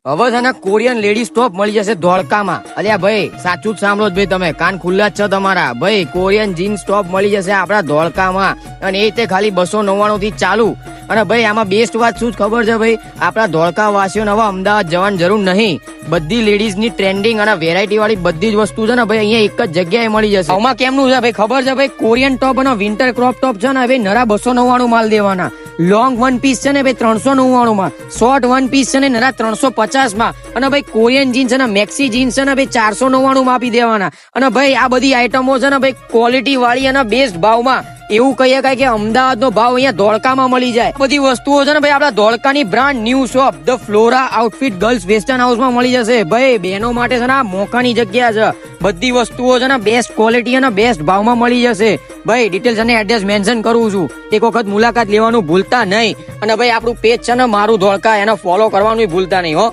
હવે છે ને કોરિયન લેડીઝ ટોપ મળી જશે ધોળકામાં. અલ્યા ભાઈ સાચું જ સાંભળો જ ભાઈ, તમે કાન ખુલ્લા જ છો તમારા. ભાઈ કોરિયન જીન્સ ટોપ મળી જશે આપડા ધોળકામાં, અને એ તે ખાલી 299 થી ચાલુ. અને ભાઈ આમાં બેસ્ટ વાત શું ખબર છે ભાઈ, આપડા ધોળકા વાસીઓને હવે અમદાવાદ જવાની જરૂર નહીં. બધી લેડીઝ ની ટ્રેન્ડિંગ અને વેરાયટી વાળી બધી જ વસ્તુ છે ને ભાઈ અહીંયા એક જ જગ્યાએ મળી જશે. આમાં કેમનું છે ભાઈ ખબર છે ભાઈ, કોરિયન ટોપ અને વિન્ટર ક્રોપ ટોપ છે ને ભાઈ નરા 299 માલ દેવાના. લોંગ વન પીસ છે ને ભાઈ 399 માં, શોર્ટ વન પીસ છે ને નરા 350 માં, અને ભાઈ કોરિયન જીન્સ અને મેક્સી જીન્સ છે ને ભાઈ 499 માં આપી દેવાના. અને ભાઈ આ બધી આઈટમો છે ને ભાઈ ક્વોલિટી વાળી અને બેસ્ટ ભાવમાં. એવું કહીએ કે અમદાવાદ નો ભાવ અહીંયા ધોળકામાં મળી જાય. બધી વસ્તુઓ છે ને ભાઈ આપડા ધોળકાની brand new shop the Flora outfit girls western હાઉસમાં મળી જશે. ભાઈ બહેનો માટે છે ને આ મોકાની જગ્યા છે. બધી વસ્તુઓ છે ને બેસ્ટ ક્વોલિટી અને બેસ્ટ ભાવમાં મળી જશે. ભાઈ ડિટેલ્સ અને એડ્રેસ મેન્શન કરું છું, એક વખત મુલાકાત લેવાનું ભૂલતા નહીં. અને ભાઈ આપણું પેજ છે ને મારું ધોળકા, એને ફોલો કરવાનું ભૂલતા નહીં હો.